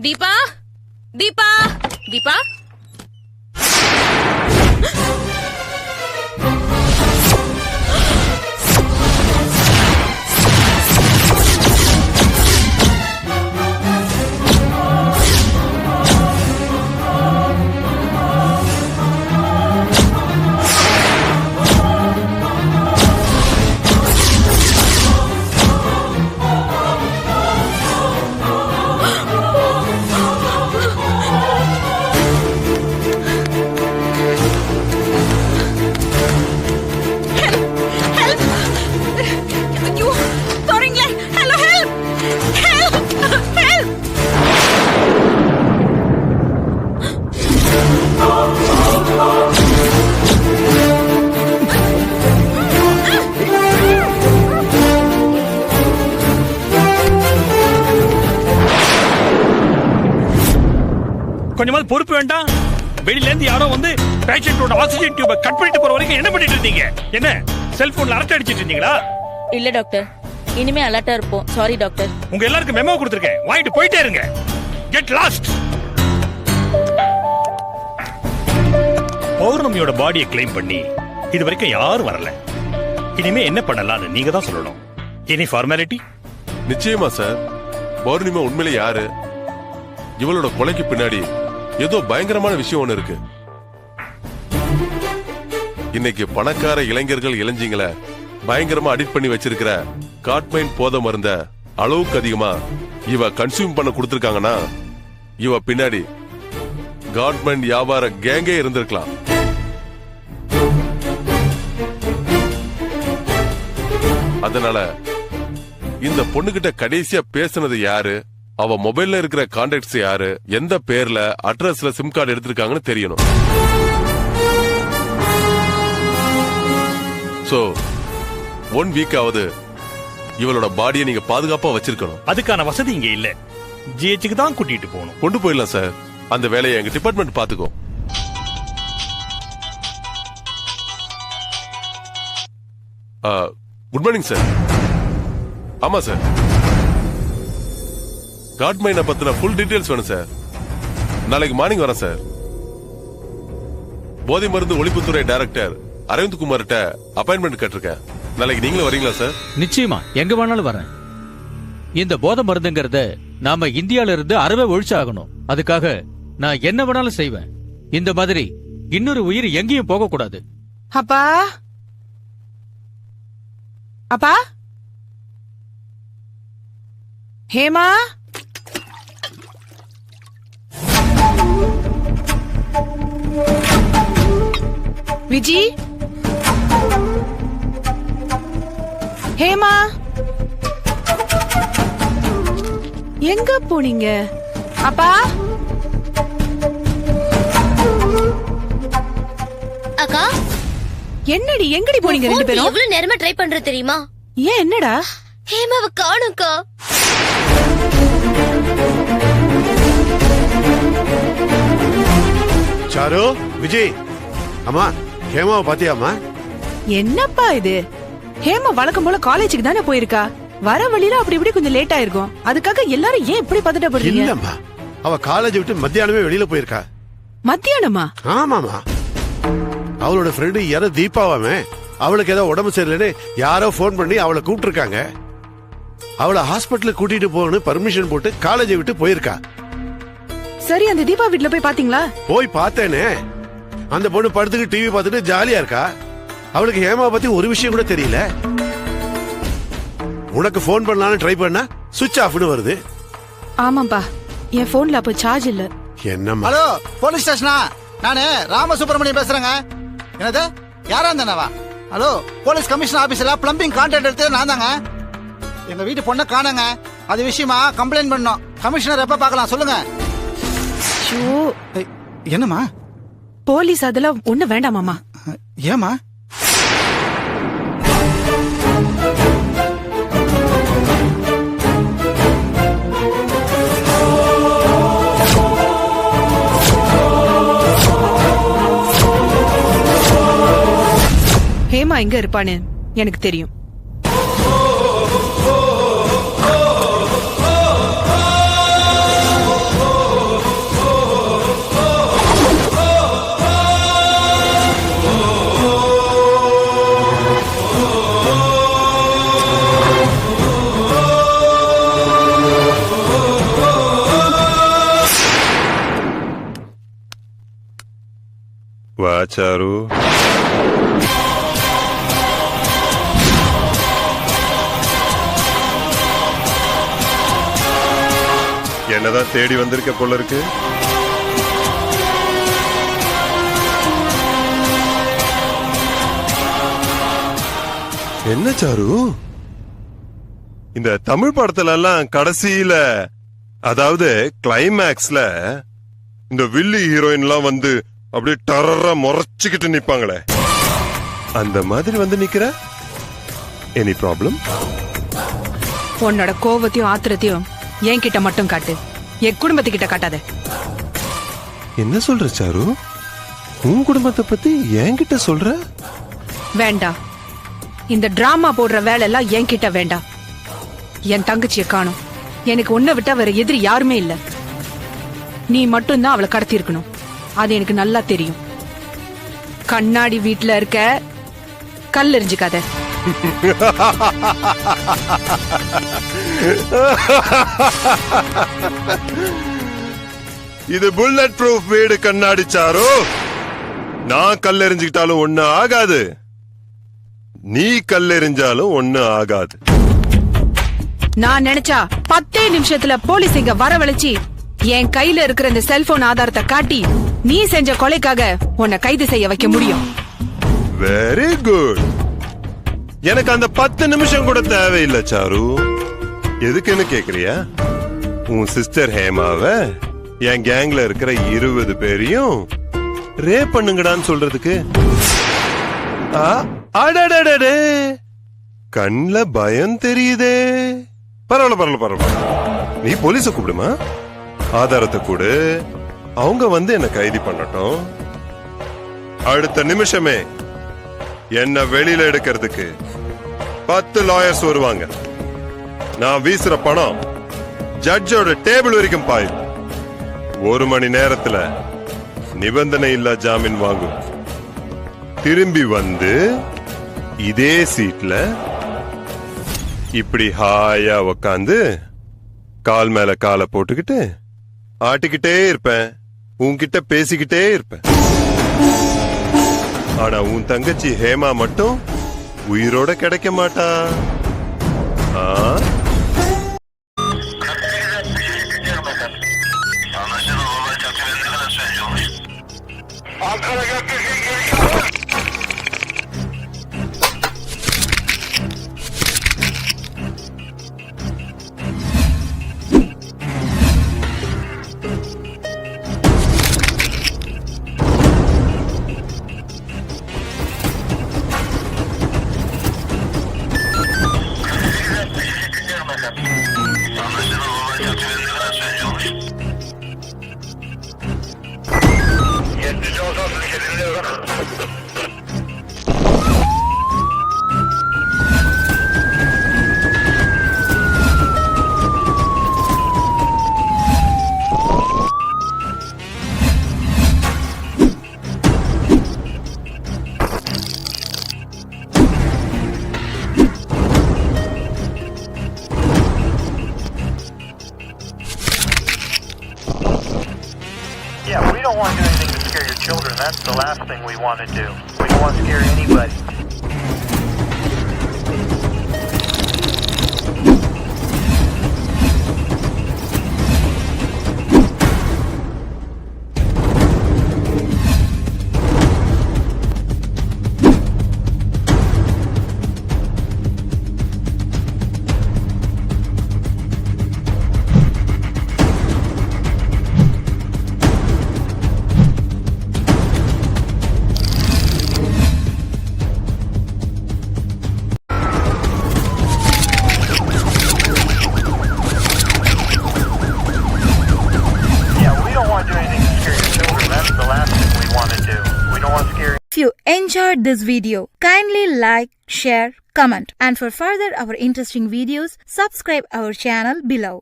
தீபா தீபா தீபா கொஞ்சமாவது பொறுப்பு வேண்டாம். வெளியில இருந்து யாரோ வந்து பேஷண்டோட ஆக்சிஜன் டியூபை கட் பண்ணிட்டு போற வரைக்கும் என்ன பண்ணிட்டு இருந்தீங்க? என்ன செல்போன்ல அரட்டை அடிச்சிட்டு இருந்தீங்களா? இல்ல டாக்டர், இனிமே அலர்ட்டா இருப்போம். Sorry doctor. உங்க எல்லாருக்கும் மெமோ கொடுத்திருக்கேன், வாங்கிட்டு போயிட்டே இருங்க. Get lost. பௌர்ணமியோட பாடியை கிளைம் பண்ணி இது வரைக்கும் யாரும் வரல. இனிமே என்ன பண்ணலாம்னு நீங்க தான் சொல்லணும். Any formality? நிச்சயமா சார். பௌர்ணமி உண்மையிலே யாரு? இவளோட கொலைக்கு பின்னாடி ஏதோ பயங்கரமான விஷயம் ஒண்ணு இருக்கு. இன்னைக்கு பணக்கார இளைஞர்கள் இளைஞங்களை பயங்கரமா அடிக்ட் பண்ணி வச்சிருக்கிற காட்மைன் போதை மருந்த அளவுக்கு அதிகமா இவ கன்சியூம் பண்ண கொடுத்திருக்காங்கன்னா இவ பின்னாடி காட்மைன் வியாபார கேங்கே இருந்திருக்கலாம். அதனால இந்த பொண்ணுகிட்ட கடைசியா பேசுனது யாரு, அவ மொபைல்ல இருக்கிற கான்டாக்ட்ஸ் யாரு, எந்த பேர்ல அட்ரஸ்ல சிம் கார்டு எடுத்திருக்காங்கன்னு தெரியணும். சோ 1 வீக் ஆவது இவளோட பாடியை நீங்க பாதுகாப்பா வச்சிருக்கணும். அதுக்கான வசதி இங்க இல்ல. ஜிஹெச்சுக்கு தான் கூட்டிட்டு போகணும். கொண்டு போயிடலாம் சார். அந்த வேலையை எங்க டிபார்ட்மெண்ட் பாத்துக்கோ. Good morning sir. ஆமா சார், காட்மைனை பத்தின ஃபுல் டீடைல்ஸ் வேணும் சார். நாளைக்கு மார்னிங் வரேன் சார். போதை மருந்து ஒழிப்புத்துறை டைரக்டர் அரவிந்த் குமார்ட்ட அப்பாயின்மெண்ட் கேட்டிருக்கேன். நாளைக்கு நீங்களும் வரீங்களா சார்? நிச்சயமா, எங்க வேணாலும் வரேன். இந்த போதை மருந்துங்கிறத நாம இந்தியால இருந்து அறவே ஒழிச்சாகணும். அதுக்காக நான் என்ன வேணாலும் செய்வேன். இந்த மாதிரி இன்னொரு உயிர் எங்கேயும் போக கூடாது. அப்பா அப்பா, ஹேமா, விஜி, ஹேமா, எங்க போனீங்க? அப்பா, அக்கா, என்னடி எங்கடி போனீங்க ரெண்டு பேரும்? எவ்வளவு நேரமா ட்ரை பண்ற தெரியுமா? ஏன், என்னடா? ஹேமாவை காணும்க்கா. சாரு, விஜய், அம்மா ஹேமாவை பாத்தியாமா? என்னப்பா இது? ஹேமா வழக்கம் போல காலேஜுக்கு தானே போயிருக்கா. வர வழியில அப்படி இப்படி கொஞ்சம் லேட் ஆயிருக்கும். அதுக்காக எல்லாரும் ஏன் இப்படி பதட்டப்படுறீங்க? இல்லம்மா, அவ காலேஜ் விட்டு மத்தியானமே வெளியில போயிருக்கா. மத்தியானமா? ஆமாமா, அவளோட ஃப்ரெண்டு யாரோ தீபாவாமே, அவளுக்கு ஏதோ உடம்பு சரியில்லைன்னு யாரோ போன் பண்ணி அவளை கூப்பிட்டு இருக்காங்க. அவளை ஹாஸ்பிட்டலுக்கு கூட்டிட்டு போகணும்னு பர்மிஷன் போட்டு காலேஜை விட்டு போயிருக்கா. சரி, அந்த தீபா வீட்ல போய் பாத்தீங்களா? போய் பார்த்தேனே. அந்த பொண்ணு படுத்துக்கு டிவி பார்த்துட்டு ஜாலியா இருக்கா. அவளுக்கு ஹேமா பத்தி ஒரு விஷயம் கூட தெரியல. உனக்கு போன் பண்ணலாம்னு ட்ரை பண்ணா சுவிட்ச் ஆஃப்னு வருது. ஆமாப்பா, என் போன்ல அப்ப சார்ஜ் இல்ல. என்னம்மா? ஹலோ, போலீஸ் ஸ்டேஷனா? நானு ராமசுப்ரமணியம் பேசுறேங்க. என்னது, யாரா இருந்தானவா? ஹலோ, போலீஸ் கமிஷனர் ஆபீஸ்ல பிளம்பிங் கான்ட்ராக்ட் எடுத்து நான் தாங்க. எங்க வீட்டு பொண்ணை காணுங்க. அது விஷயமா கம்ப்ளைண்ட் பண்ணோம். கமிஷனர் எப்ப பார்க்கலாம் சொல்லுங்க. என்னம்மா? போலீஸ் அதெல்லாம் ஒண்ணு வேண்டாமாமா. ஏமா? ஹேமா எங்க இருப்பான்னு எனக்கு தெரியும். வா சாரு. என்னதான் தேடி வந்திருக்க போல இருக்கு. என்ன சாரு, இந்த தமிழ் படத்துல எல்லாம் கடைசியில, அதாவது கிளைமேக்ஸ்ல இந்த வில்லி ஹீரோயின் எல்லாம் வந்து அப்படியே டரரா முறைச்சுக்கிட்டு நிப்பாங்களே, அந்த மாதிரி வந்து நிக்கிற. Any problem? உன்னோட கோவத்தையும் ஆத்திரத்தையும் என்கிட்ட மட்டும் காட்டு, என் குடும்பத்துக்கிட்ட காட்டாத. என்ன சொல்ற சாரு? உன் குடும்பத்தை பத்தி என்கிட்ட சொல்ற? வேண்டாம், இந்த டிராமா போடுற வேலை எல்லாம் என்கிட்ட வேண்டாம். என் தங்கச்சியை காணும். எனக்கு உன்னை விட்டா வேற எதிரி யாருமே இல்ல. நீ மட்டும்தான் அவளை கடத்தி இருக்கணும். அது எனக்கு நல்லா தெரியும். கண்ணாடி வீட்டுல இருக்க கல் எறிஞ்சுக்காத. இது புல்லட் ப்ரூஃப் வீடு கண்ணாடி சாரு. நான் கல்லெறிஞ்சுக்கிட்டாலும் ஒண்ணு ஆகாது, நீ கல்லெறிஞ்சாலும் ஒண்ணு ஆகாது. நான் நினைச்சா 10 நிமிஷத்துல போலீஸ் இங்க வரவழைச்சு என் கையில இருக்கிற இந்த செல்போன் ஆதாரத்தை காட்டி நீ செஞ்ச கொலைக்காக உன்னை கைது செய்ய வைக்க முடியும். Very good. எனக்கு அந்த 10 நிமிஷம் கூட தேவையில்லை சாரு. எதுக்குன்னு கேக்குறியா? உன் சிஸ்டர் ஹேமாவ என் கேங்ல இருக்கிற 20 பேரையும் ரேப் பண்ணுங்கடான்னு சொல்றதுக்கு. அடடடடே, கண்ல பயம் தெரியுதே. பரவாயில்ல பரவாயில்ல பரவாயில்ல, நீ போலீஸ கூப்பிடுமா, ஆதாரத்தை கொடு, அவங்க வந்து என்ன கைது பண்ணட்டும். அடுத்த நிமிஷமே என்ன வெளியில எடுக்கிறதுக்கு 10 லாயர்ஸ் வருவாங்க. நான் வீசுற பணம் ஜட்ஜோட டேபிள் வரைக்கும் பாயும். 1 மணி நேரத்துல நிபந்தனை இல்லா ஜாமீன் வாங்கும். திரும்பி வந்து இதே சீட்ல இப்படி ஹாயா உக்காந்து கால் மேல காலை போட்டுக்கிட்டு ஆட்டிக்கிட்டே இருப்பேன், உன்கிட்ட பேசிக்கிட்டே இருப்பேன். ஆனா உன் தங்கச்சி ஹேமா மட்டும் உயிரோட கிடைக்க மாட்டா. Yeah, we don't want to do anything to scare your children. That's the last thing we want to do. We don't want to scare anybody. If you enjoyed this video, kindly like, share, comment, and for further our interesting videos, subscribe our channel below.